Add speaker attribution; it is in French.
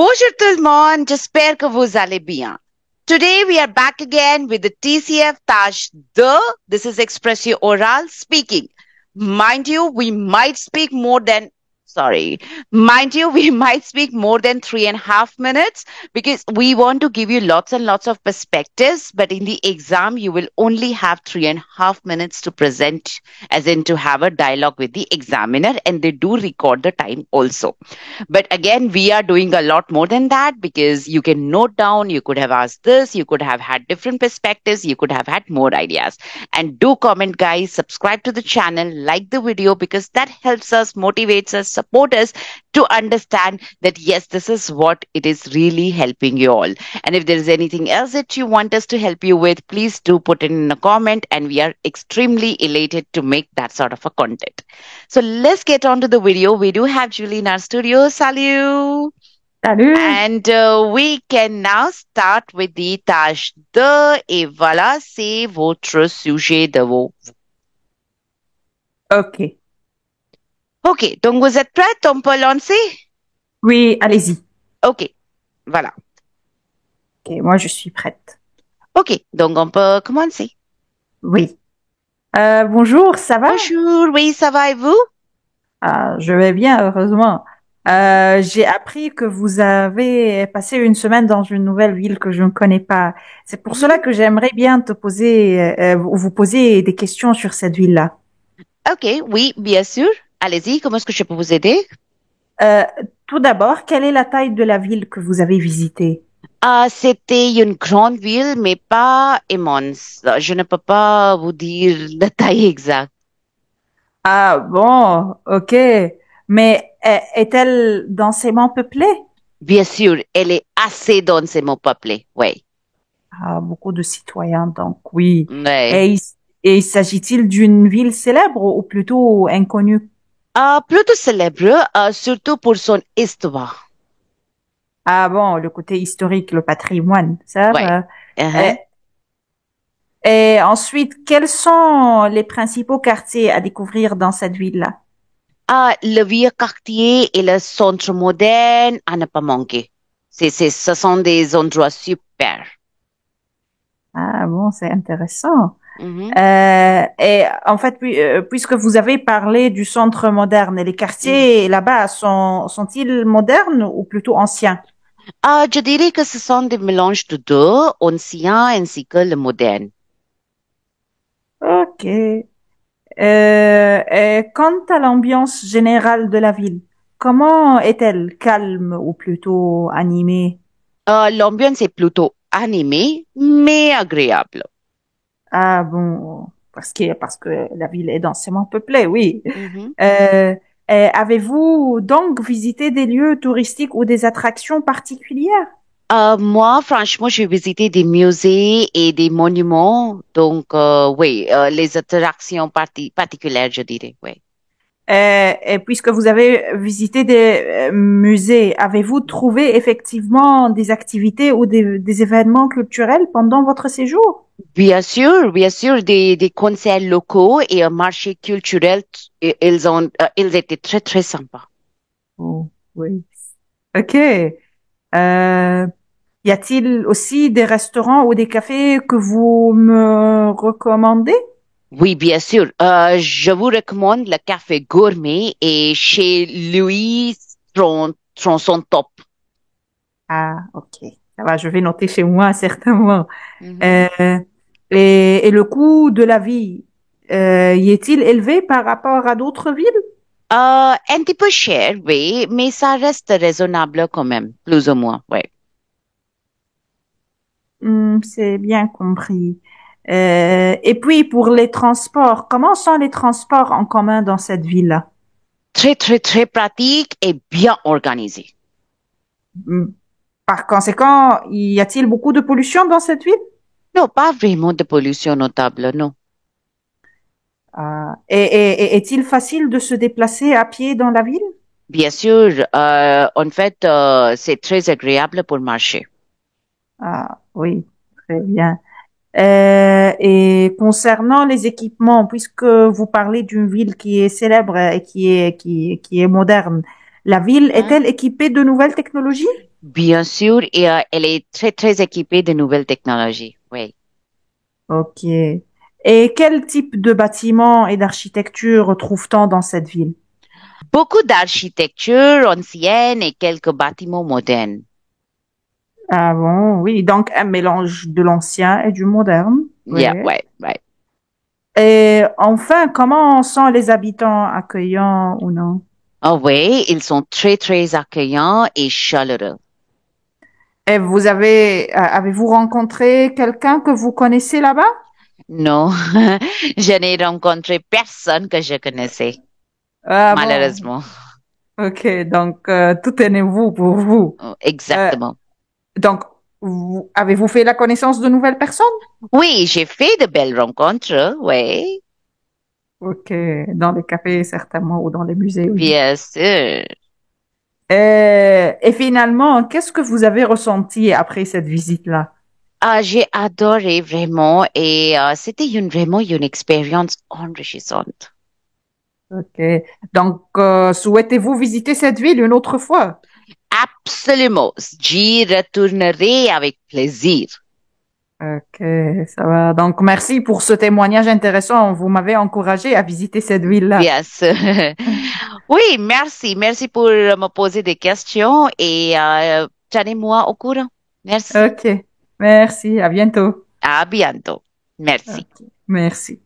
Speaker 1: Bonjour tout le monde, j'espère que vous allez bien. Today we are back again with the TCF Taj the. This is Expressio Oral speaking. Mind you, we might speak more than sorry. Mind you, we might speak more than 3.5 minutes because we want to give you lots and lots of perspectives. But in the exam, you will only have 3.5 minutes to present, as in to have a dialogue with the examiner, and they do record the time also. But again, we are doing a lot more than that because you can note down, you could have asked this, you could have had different perspectives, you could have had more ideas. And do comment, guys, subscribe to the channel, like the video because that helps us, motivates us, support us to understand that yes, this is what it is really helping you all. And if there is anything else that you want us to help you with, please do put it in a comment, and we are extremely elated to make that sort of a content. So let's get on to the video. We do have Julie in our studio. Salut!
Speaker 2: Salut.
Speaker 1: And we can now start with the tâche 2. Et voilà, c'est votre sujet de vos.
Speaker 2: Ok.
Speaker 1: OK, donc vous êtes prête? On peut lancer?
Speaker 2: Oui, allez-y.
Speaker 1: OK, voilà.
Speaker 2: Ok, moi je suis prête.
Speaker 1: OK, donc on peut commencer.
Speaker 2: Oui. Bonjour, ça va?
Speaker 1: Bonjour, oui, ça va et vous?
Speaker 2: Je vais bien, heureusement. J'ai appris que vous avez passé une semaine dans une nouvelle ville que je ne connais pas. C'est pour cela
Speaker 1: Mhm.
Speaker 2: que j'aimerais bien te poser, vous poser des questions sur cette ville-là.
Speaker 1: OK, oui, bien sûr. Allez-y, comment est-ce que je peux vous aider?
Speaker 2: Euh, Tout d'abord, quelle est la taille de la ville que vous avez visitée?
Speaker 1: C'était une grande ville, mais pas immense. Je ne peux pas vous dire la taille exacte.
Speaker 2: Ah bon, ok. Mais est-elle densément peuplée?
Speaker 1: Bien sûr, elle est assez densément peuplée, oui.
Speaker 2: Beaucoup de citoyens, donc oui.
Speaker 1: Ouais.
Speaker 2: Et, et s'agit-il d'une ville célèbre ou plutôt inconnue?
Speaker 1: Plutôt célèbre, surtout pour son histoire.
Speaker 2: Ah bon, le côté historique, le patrimoine, ça
Speaker 1: Ouais.
Speaker 2: va.
Speaker 1: Uh-huh.
Speaker 2: Et, et ensuite, quels sont les principaux quartiers à découvrir dans cette ville-là?
Speaker 1: Le vieux quartier et le centre moderne à ne pas manquer. Ce sont des endroits super.
Speaker 2: Ah bon, c'est intéressant.
Speaker 1: Mhm.
Speaker 2: Et en fait, puisque vous avez parlé du centre moderne, les
Speaker 1: Mhm.
Speaker 2: quartiers là-bas sont-ils modernes ou plutôt anciens?
Speaker 1: Je dirais que ce sont des mélanges de deux, anciens ainsi que le moderne.
Speaker 2: Ok. Et quant à l'ambiance générale de la ville, comment est-elle? Calme ou plutôt animée?
Speaker 1: L'ambiance est plutôt animée, mais agréable.
Speaker 2: Ah bon, parce que la ville est densément peuplée, oui.
Speaker 1: Mhm.
Speaker 2: Euh, et avez-vous donc visité des lieux touristiques ou des attractions particulières?
Speaker 1: Moi, franchement, j'ai visité des musées et des monuments. Donc, oui, les attractions particulières, je dirais, oui.
Speaker 2: Et puisque vous avez visité des musées, avez-vous trouvé effectivement des activités ou des événements culturels pendant votre séjour?
Speaker 1: Bien sûr, des concerts locaux et un marché culturel, ils étaient très, très sympas.
Speaker 2: Oh, oui. Ok. Y a-t-il aussi des restaurants ou des cafés que vous me recommandez?
Speaker 1: Oui, bien sûr. Je vous recommande le café gourmet et chez Louis Tronçon Top.
Speaker 2: Ah, ok. Ça va, je vais noter chez moi certainement.
Speaker 1: Mhm.
Speaker 2: Euh, et le coût de la vie, y est-il élevé par rapport à d'autres villes?
Speaker 1: Un petit peu cher, oui, mais ça reste raisonnable quand même, plus ou moins, oui.
Speaker 2: C'est bien compris. Et puis pour les transports, comment sont les transports en commun dans cette ville-là?
Speaker 1: Très, très, très pratique et bien organisé.
Speaker 2: Hum, Par conséquent, y a-t-il beaucoup de pollution dans cette ville?
Speaker 1: Non, pas vraiment de pollution notable, non.
Speaker 2: Et est-il facile de se déplacer à pied dans la ville?
Speaker 1: Bien sûr, en fait, c'est très agréable pour marcher.
Speaker 2: Ah, oui, très bien. Et concernant les équipements, puisque vous parlez d'une ville qui est célèbre et qui est moderne, La ville
Speaker 1: Hein?
Speaker 2: est-elle équipée de nouvelles technologies?
Speaker 1: Bien sûr, et elle est très, très équipée de nouvelles technologies. Oui.
Speaker 2: Ok. Et quel type de bâtiments et d'architecture trouve-t-on dans cette ville?
Speaker 1: Beaucoup d'architecture ancienne et quelques bâtiments modernes.
Speaker 2: Ah bon, oui, donc un mélange de l'ancien et du moderne. Oui.
Speaker 1: Yeah, ouais, ouais.
Speaker 2: Et enfin, comment sont les habitants, accueillants ou non?
Speaker 1: Ah oui, ils sont très, très accueillants et chaleureux.
Speaker 2: Et avez-vous rencontré quelqu'un que vous connaissez là-bas?
Speaker 1: Non, je n'ai rencontré personne que je connaissais,
Speaker 2: Ah bon,
Speaker 1: malheureusement.
Speaker 2: ok, donc tout est nouveau pour vous.
Speaker 1: Oh,
Speaker 2: Euh,
Speaker 1: exactement.
Speaker 2: donc, avez-vous fait la connaissance de nouvelles personnes?
Speaker 1: Oui, j'ai fait de belles rencontres, oui,
Speaker 2: Ok, dans les cafés certainement ou dans les musées, oui.
Speaker 1: bien sûr.
Speaker 2: Et finalement, qu'est-ce que vous avez ressenti après cette visite-là?
Speaker 1: Ah, j'ai adoré vraiment et c'était vraiment une expérience enrichissante.
Speaker 2: Ok, donc souhaitez-vous visiter cette ville une autre fois?
Speaker 1: Absolument, j'y retournerai avec plaisir.
Speaker 2: Ok, ça va. Donc merci pour ce témoignage intéressant. Vous m'avez encouragé à visiter cette ville-là.
Speaker 1: Bien sûr. Oui, merci. Merci pour me poser des questions et tenez-moi au courant. Merci.
Speaker 2: Ok, merci. À bientôt.
Speaker 1: À bientôt. Merci.
Speaker 2: Ok, merci.